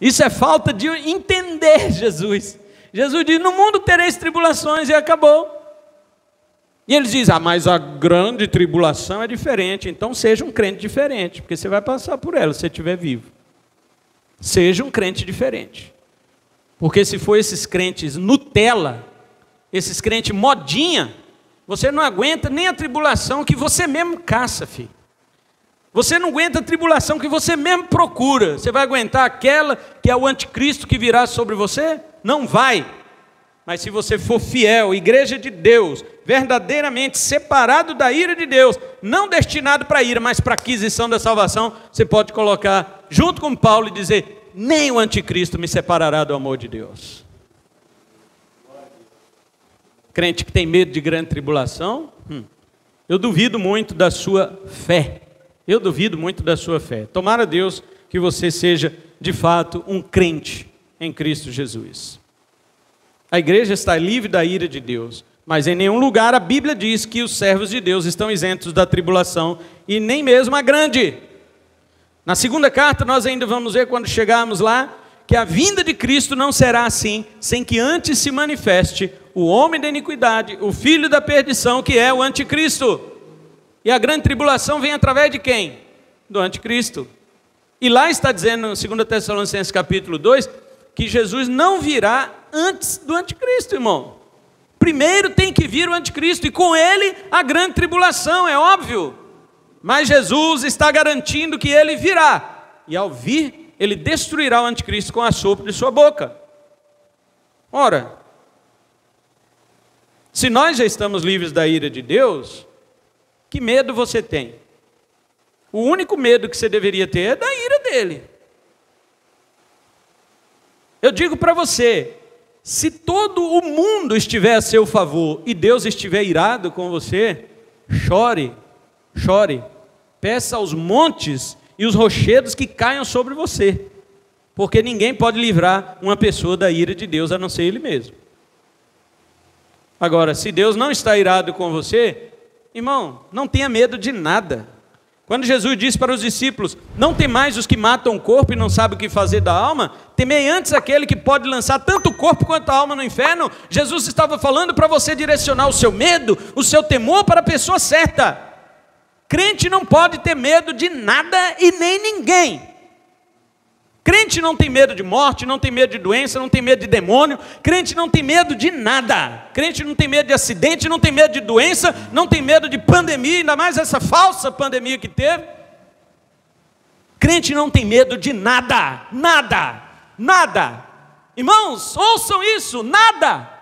Isso é falta de entender Jesus. Jesus diz: no mundo tereis tribulações, e acabou. E eles dizem: mas a grande tribulação é diferente. Então seja um crente diferente, porque você vai passar por ela se você estiver vivo. Seja um crente diferente. Porque se for esses crentes Nutella, esses crentes modinha, você não aguenta nem a tribulação que você mesmo caça, filho. Você não aguenta a tribulação que você mesmo procura. Você vai aguentar aquela que é o anticristo que virá sobre você? Não vai. Mas se você for fiel, igreja de Deus, verdadeiramente separado da ira de Deus, não destinado para a ira, mas para a aquisição da salvação, você pode colocar junto com Paulo e dizer: nem o anticristo me separará do amor de Deus. Crente que tem medo de grande tribulação, eu duvido muito da sua fé. Eu duvido muito da sua fé. Tomara Deus que você seja, de fato, um crente em Cristo Jesus. A igreja está livre da ira de Deus, mas em nenhum lugar a Bíblia diz que os servos de Deus estão isentos da tribulação, e nem mesmo a grande. Na segunda carta nós ainda vamos ver, quando chegarmos lá, que a vinda de Cristo não será assim, sem que antes se manifeste o homem da iniquidade, o filho da perdição, que é o anticristo. E a grande tribulação vem através de quem? Do anticristo. E lá está dizendo, no 2 Tessalonicenses capítulo 2, que Jesus não virá antes do anticristo, irmão. Primeiro tem que vir o anticristo, e com ele a grande tribulação, é óbvio. Mas Jesus está garantindo que ele virá, e ao vir, ele destruirá o anticristo com o assopro de sua boca. Ora, se nós já estamos livres da ira de Deus, que medo você tem? O único medo que você deveria ter é da ira dele. Eu digo para você, se todo o mundo estiver a seu favor e Deus estiver irado com você, chore, chore, peça aos montes e os rochedos que caiam sobre você, porque ninguém pode livrar uma pessoa da ira de Deus a não ser Ele mesmo. Agora, se Deus não está irado com você, irmão, não tenha medo de nada. Quando Jesus disse para os discípulos: não temais os que matam o corpo e não sabem o que fazer da alma, temei antes aquele que pode lançar tanto o corpo quanto a alma no inferno. Jesus estava falando para você direcionar o seu medo, o seu temor para a pessoa certa. Crente não pode ter medo de nada e nem ninguém. Crente não tem medo de morte, não tem medo de doença, não tem medo de demônio. Crente não tem medo de nada. Crente não tem medo de acidente, não tem medo de doença, não tem medo de pandemia, ainda mais essa falsa pandemia que teve. Crente não tem medo de nada, nada, nada. Irmãos, ouçam isso, nada.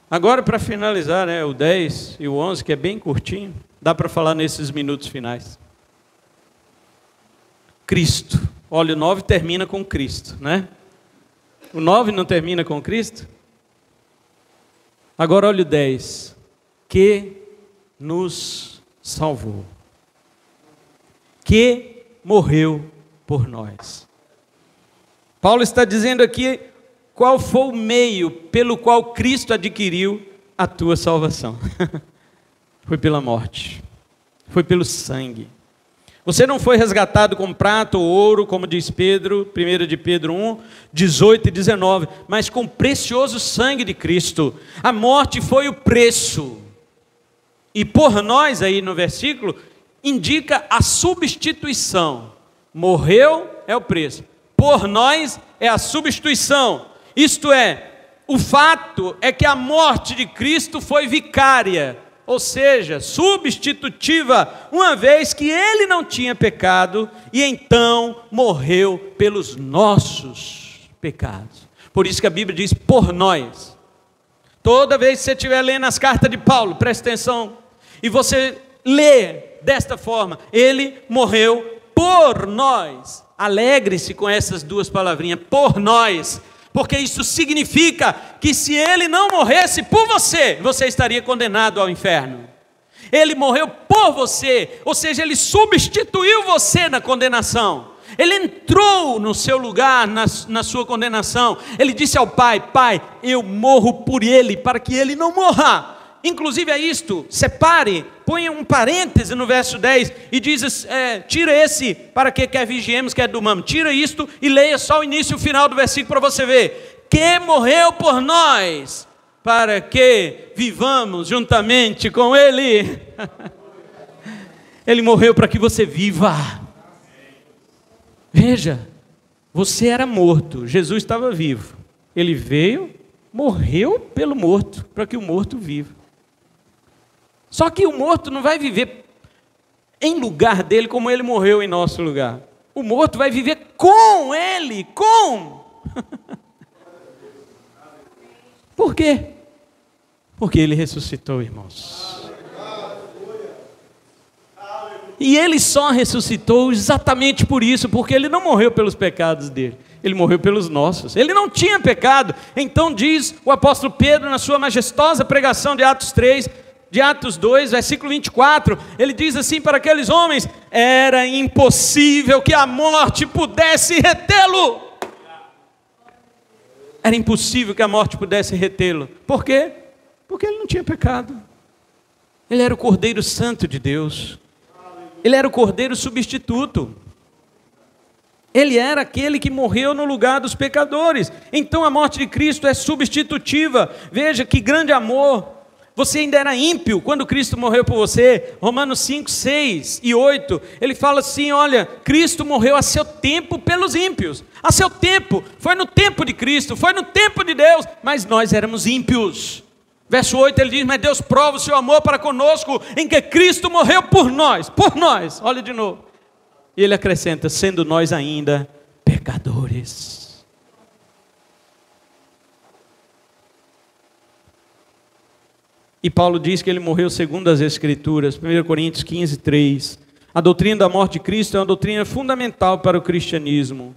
Agora, para finalizar, o 10 e o 11, que é bem curtinho, dá para falar nesses minutos finais. Cristo. Olha, o 9 termina com Cristo, né? O 9 não termina com Cristo? Agora olha o 10. Que nos salvou. Que morreu por nós. Paulo está dizendo aqui qual foi o meio pelo qual Cristo adquiriu a tua salvação. Foi pela morte. Foi pelo sangue. Você não foi resgatado com prata ou ouro, como diz Pedro, 1 de Pedro 1, 18 e 19, mas com o precioso sangue de Cristo. A morte foi o preço. E por nós, aí no versículo, indica a substituição. Morreu é o preço. Por nós é a substituição. Isto é, o fato é que a morte de Cristo foi vicária, ou seja, substitutiva, uma vez que Ele não tinha pecado, e então morreu pelos nossos pecados. Por isso que a Bíblia diz, por nós. Toda vez que você estiver lendo as cartas de Paulo, presta atenção, e você lê desta forma, Ele morreu por nós. Alegre-se com essas duas palavrinhas, por nós. Porque isso significa que se Ele não morresse por você, você estaria condenado ao inferno. Ele morreu por você, ou seja, Ele substituiu você na condenação. Ele entrou no seu lugar, na sua condenação. Ele disse ao Pai: Pai, eu morro por Ele, para que Ele não morra. Inclusive é isto, separe, ponha um parêntese no verso 10 e diz, tira esse, para que quer vigiemos, quer durmamos, tira isto e leia só o início e o final do versículo para você ver, que morreu por nós, para que vivamos juntamente com Ele. Ele morreu para que você viva. Veja, você era morto, Jesus estava vivo. Ele veio, morreu pelo morto, para que o morto viva. Só que o morto não vai viver em lugar dele como ele morreu em nosso lugar. O morto vai viver com ele, Por quê? Porque ele ressuscitou, irmãos. E ele só ressuscitou exatamente por isso, porque ele não morreu pelos pecados dele, ele morreu pelos nossos. Ele não tinha pecado. Então diz o apóstolo Pedro na sua majestosa pregação de Atos 3, de Atos 2, versículo 24, ele diz assim para aqueles homens: era impossível que a morte pudesse retê-lo. Era impossível que a morte pudesse retê-lo. Por quê? Porque ele não tinha pecado. Ele era o Cordeiro Santo de Deus. Ele era o Cordeiro substituto. Ele era aquele que morreu no lugar dos pecadores. Então a morte de Cristo é substitutiva. Veja que grande amor. Você ainda era ímpio quando Cristo morreu por você. Romanos 5, 6 e 8, ele fala assim: olha, Cristo morreu a seu tempo pelos ímpios. A seu tempo, foi no tempo de Cristo, foi no tempo de Deus, mas nós éramos ímpios. Verso 8 ele diz: mas Deus prova o seu amor para conosco, em que Cristo morreu por nós, olha de novo. E ele acrescenta: sendo nós ainda pecadores. E Paulo diz que ele morreu segundo as Escrituras, 1 Coríntios 15, 3. A doutrina da morte de Cristo é uma doutrina fundamental para o cristianismo.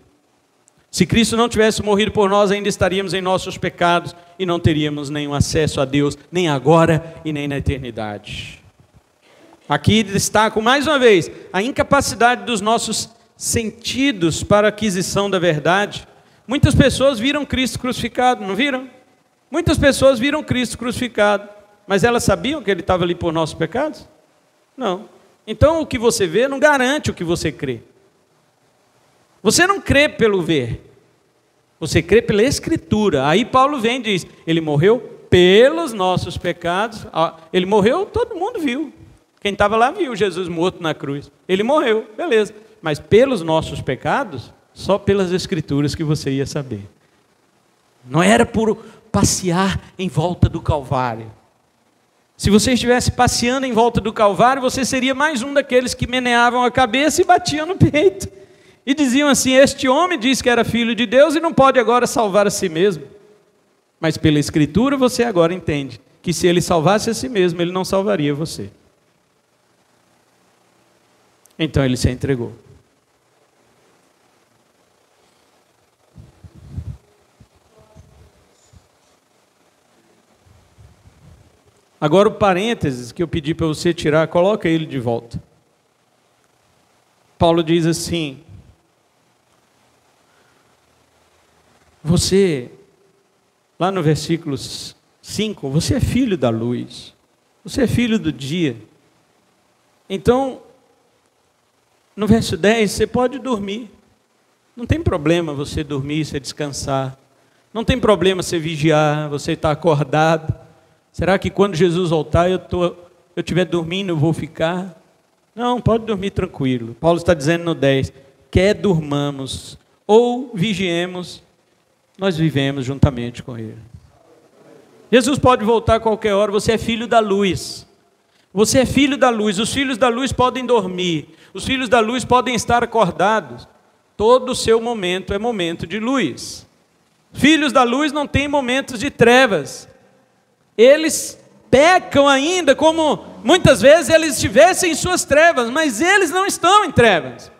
Se Cristo não tivesse morrido por nós, ainda estaríamos em nossos pecados e não teríamos nenhum acesso a Deus, nem agora e nem na eternidade. Aqui destaco mais uma vez a incapacidade dos nossos sentidos para a aquisição da verdade. Muitas pessoas viram Cristo crucificado, não viram? Muitas pessoas viram Cristo crucificado, mas elas sabiam que ele estava ali por nossos pecados? Não. Então o que você vê não garante o que você crê. Você não crê pelo ver, você crê pela Escritura. Aí Paulo vem e diz: ele morreu pelos nossos pecados. Ele morreu, todo mundo viu. Quem estava lá viu Jesus morto na cruz. Ele morreu, beleza. Mas pelos nossos pecados, só pelas Escrituras que você ia saber. Não era por passear em volta do Calvário. Se você estivesse passeando em volta do Calvário, você seria mais um daqueles que meneavam a cabeça e batiam no peito. E diziam assim: este homem diz que era filho de Deus e não pode agora salvar a si mesmo. Mas pela Escritura você agora entende que se ele salvasse a si mesmo, ele não salvaria você. Então ele se entregou. Agora o parênteses que eu pedi para você tirar, coloca ele de volta. Paulo diz assim: você, lá no versículo 5, você é filho da luz, você é filho do dia. Então, no verso 10, você pode dormir. Não tem problema você dormir, você descansar. Não tem problema você vigiar, você estar acordado. Será que quando Jesus voltar eu estiver dormindo, eu vou ficar? Não, pode dormir tranquilo. Paulo está dizendo no 10, quer durmamos ou vigiemos, nós vivemos juntamente com Ele. Jesus pode voltar a qualquer hora. Você é filho da luz. Você é filho da luz. Os filhos da luz podem dormir. Os filhos da luz podem estar acordados. Todo o seu momento é momento de luz. Filhos da luz não têm momentos de trevas. Eles pecam ainda como muitas vezes eles estivessem em suas trevas, mas eles não estão em trevas.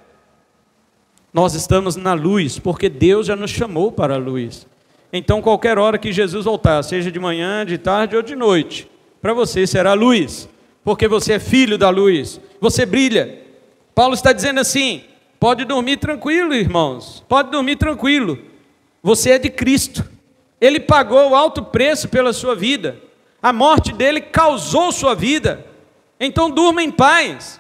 Nós estamos na luz, porque Deus já nos chamou para a luz. Então qualquer hora que Jesus voltar, seja de manhã, de tarde ou de noite, para você será luz, porque você é filho da luz, você brilha. Paulo está dizendo assim: pode dormir tranquilo, irmãos, pode dormir tranquilo, você é de Cristo, Ele pagou o alto preço pela sua vida, a morte dele causou sua vida, então durma em paz.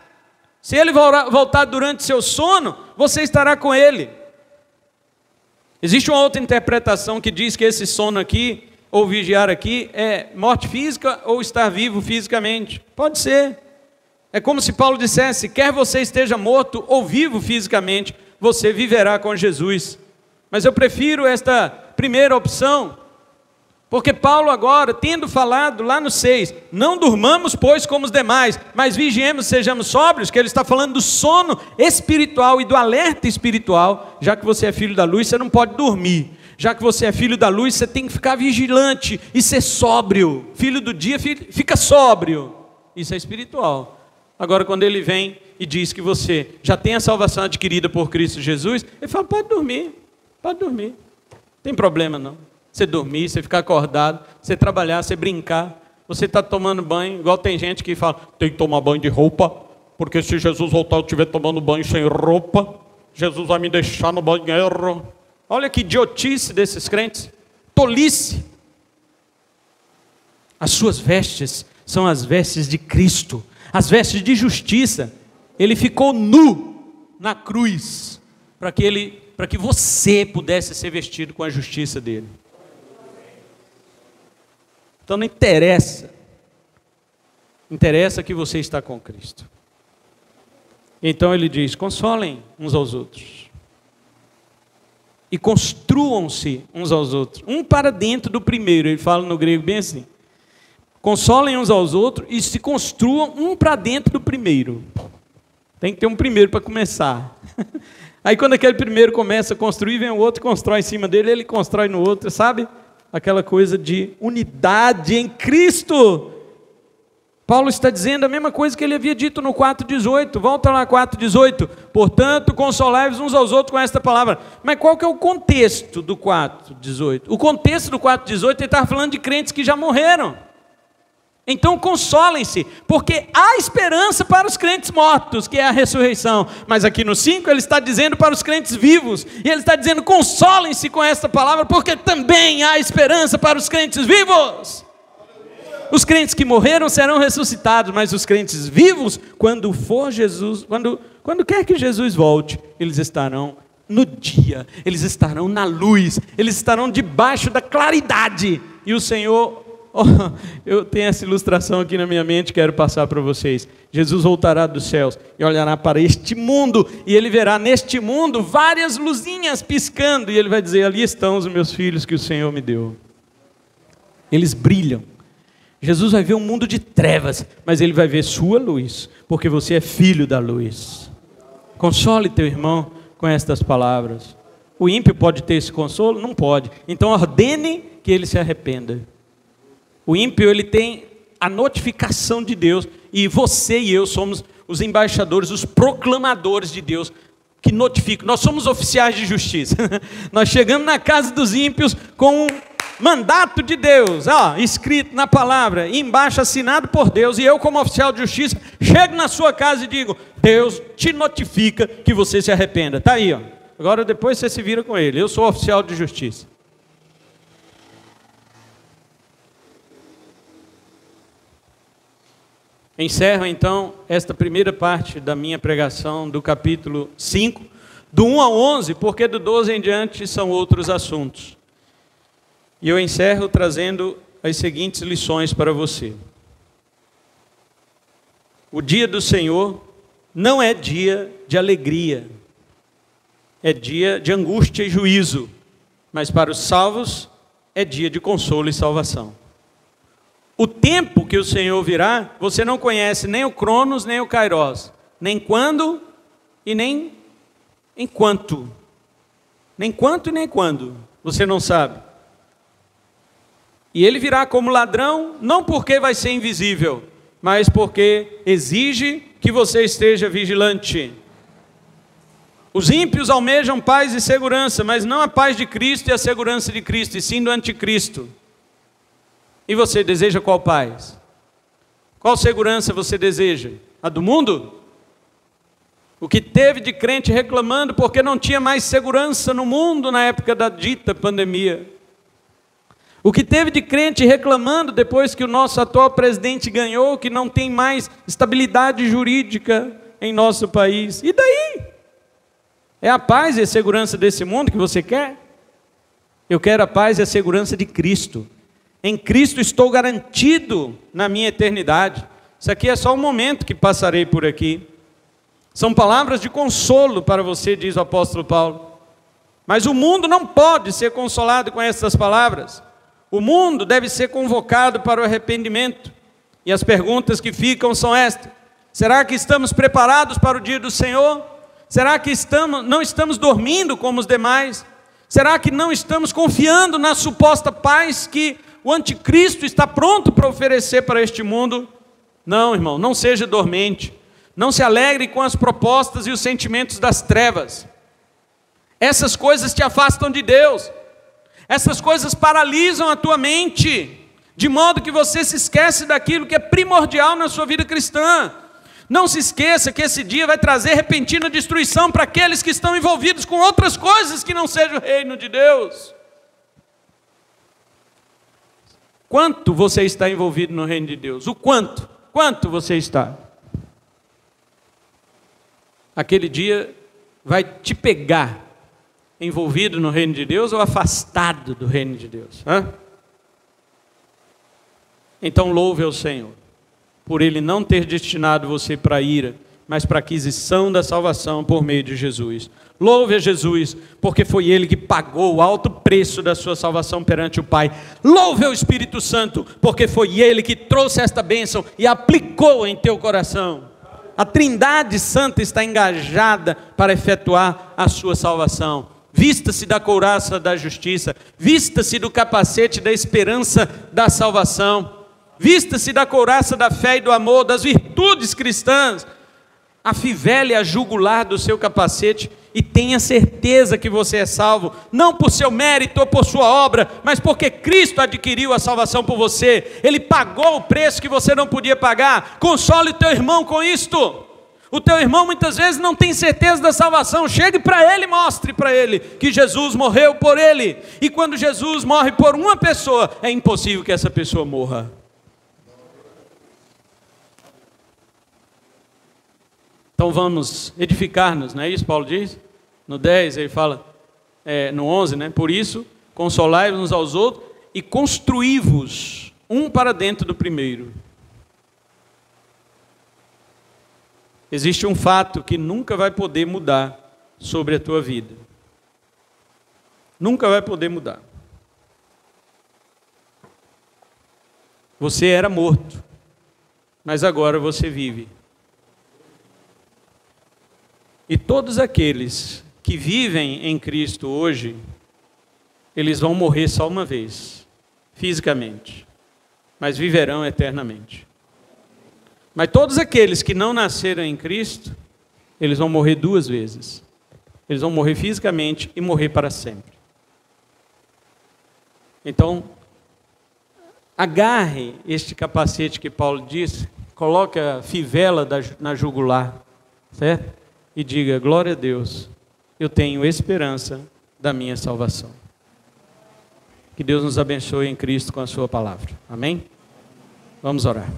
Se ele voltar durante seu sono, você estará com ele. Existe uma outra interpretação que diz que esse sono aqui, ou vigiar aqui, é morte física ou estar vivo fisicamente. Pode ser. É como se Paulo dissesse: quer você esteja morto ou vivo fisicamente, você viverá com Jesus. Mas eu prefiro esta primeira opção, porque Paulo agora, tendo falado lá no 6, não durmamos pois como os demais, mas vigiemos, sejamos sóbrios, que ele está falando do sono espiritual e do alerta espiritual. Já que você é filho da luz, você não pode dormir. Já que você é filho da luz, você tem que ficar vigilante e ser sóbrio. Filho do dia, fica sóbrio. Isso é espiritual. Agora, quando ele vem e diz que você já tem a salvação adquirida por Cristo Jesus, ele fala: pode dormir, não tem problema não. Você dormir, você ficar acordado, você trabalhar, você brincar, você está tomando banho, igual tem gente que fala: tem que tomar banho de roupa, porque se Jesus voltar eu estiver tomando banho sem roupa, Jesus vai me deixar no banheiro. Olha que idiotice desses crentes, tolice. As suas vestes são as vestes de Cristo, as vestes de justiça. Ele ficou nu na cruz, para que você pudesse ser vestido com a justiça dele. Então não interessa, interessa que você está com Cristo. Então ele diz: consolem uns aos outros, e construam-se uns aos outros, um para dentro do primeiro. Ele fala no grego bem assim: consolem uns aos outros e se construam um para dentro do primeiro. Tem que ter um primeiro para começar. Aí quando aquele primeiro começa a construir, vem o outro, constrói em cima dele, ele constrói no outro, sabe? Aquela coisa de unidade em Cristo. Paulo está dizendo a mesma coisa que ele havia dito no 4,18. Volta lá, 4,18. Portanto, consolai-vos uns aos outros com esta palavra. Mas qual que é o contexto do 4,18? O contexto do 4,18, ele estava falando de crentes que já morreram. Então consolem-se, porque há esperança para os crentes mortos, que é a ressurreição. Mas aqui no 5 ele está dizendo para os crentes vivos, e ele está dizendo: consolem-se com esta palavra, porque também há esperança para os crentes vivos. Os crentes que morreram serão ressuscitados, mas os crentes vivos, quando for Jesus, quando quer que Jesus volte, eles estarão no dia, eles estarão na luz, eles estarão debaixo da claridade. E o Senhor... eu tenho essa ilustração aqui na minha mente, quero passar para vocês. Jesus voltará dos céus e olhará para este mundo, e ele verá neste mundo várias luzinhas piscando, e ele vai dizer: ali estão os meus filhos que o Senhor me deu. Eles brilham. Jesus vai ver um mundo de trevas, mas ele vai ver sua luz, porque você é filho da luz. Console teu irmão com estas palavras. O ímpio pode ter esse consolo? Não pode. Então ordene que ele se arrependa. O ímpio, ele tem a notificação de Deus, e você e eu somos os embaixadores, os proclamadores de Deus, que notificam. Nós somos oficiais de justiça. Nós chegamos na casa dos ímpios com um mandato de Deus, escrito na palavra, embaixo assinado por Deus, e eu, como oficial de justiça, chego na sua casa e digo: Deus te notifica que você se arrependa. Está aí, agora depois você se vira com ele. Eu sou oficial de justiça. Encerro então esta primeira parte da minha pregação do capítulo 5, do 1 ao 11, porque do 12 em diante são outros assuntos. E eu encerro trazendo as seguintes lições para você. O dia do Senhor não é dia de alegria, é dia de angústia e juízo, mas para os salvos é dia de consolo e salvação. O tempo que o Senhor virá, você não conhece nem o Cronos, nem o Kairos, nem quando e nem enquanto. Nem quanto e nem quando, você não sabe. E ele virá como ladrão, não porque vai ser invisível, mas porque exige que você esteja vigilante. Os ímpios almejam paz e segurança, mas não a paz de Cristo e a segurança de Cristo, e sim do anticristo. E você deseja qual paz? Qual segurança você deseja? A do mundo? O que teve de crente reclamando porque não tinha mais segurança no mundo na época da dita pandemia. O que teve de crente reclamando depois que o nosso atual presidente ganhou, que não tem mais estabilidade jurídica em nosso país. E daí? É a paz e a segurança desse mundo que você quer? Eu quero a paz e a segurança de Cristo. Em Cristo estou garantido na minha eternidade. Isso aqui é só um momento que passarei por aqui. São palavras de consolo para você, diz o apóstolo Paulo. Mas o mundo não pode ser consolado com essas palavras. O mundo deve ser convocado para o arrependimento. E as perguntas que ficam são estas: será que estamos preparados para o dia do Senhor? Será que não estamos dormindo como os demais? Será que não estamos confiando na suposta paz que o anticristo está pronto para oferecer para este mundo? Não, irmão, não seja dormente. Não se alegre com as propostas e os sentimentos das trevas. Essas coisas te afastam de Deus. Essas coisas paralisam a tua mente, de modo que você se esquece daquilo que é primordial na sua vida cristã. Não se esqueça que esse dia vai trazer repentina destruição para aqueles que estão envolvidos com outras coisas que não sejam o reino de Deus. Quanto você está envolvido no reino de Deus? O quanto? Quanto você está? Aquele dia vai te pegar envolvido no reino de Deus ou afastado do reino de Deus? Então louve ao Senhor, por Ele não ter destinado você para a ira, mas para a aquisição da salvação por meio de Jesus. Louve a Jesus, porque foi Ele que pagou o alto preço da sua salvação perante o Pai. Louve ao Espírito Santo, porque foi Ele que trouxe esta bênção e aplicou em teu coração. A Trindade Santa está engajada para efetuar a sua salvação. Vista-se da couraça da justiça, vista-se do capacete da esperança da salvação, vista-se da couraça da fé e do amor, das virtudes cristãs, afivele a jugular do seu capacete e tenha certeza que você é salvo, não por seu mérito ou por sua obra, mas porque Cristo adquiriu a salvação por você. Ele pagou o preço que você não podia pagar. Console o teu irmão com isto. O teu irmão muitas vezes não tem certeza da salvação. Chegue para ele e mostre para ele que Jesus morreu por ele. E quando Jesus morre por uma pessoa, é impossível que essa pessoa morra. Então vamos edificar-nos, não é isso Paulo diz? No 10 ele fala, no 11, né? Por isso, consolai-vos uns aos outros e construí-vos um para dentro do primeiro. Existe um fato que nunca vai poder mudar sobre a tua vida. Nunca vai poder mudar. Você era morto, mas agora você vive. E todos aqueles que vivem em Cristo hoje, eles vão morrer só uma vez, fisicamente, mas viverão eternamente. Mas todos aqueles que não nasceram em Cristo, eles vão morrer duas vezes. Eles vão morrer fisicamente e morrer para sempre. Então, agarre este capacete que Paulo disse, coloque a fivela na jugular, certo? E diga, glória a Deus, eu tenho esperança da minha salvação. Que Deus nos abençoe em Cristo com a sua palavra. Amém? Vamos orar.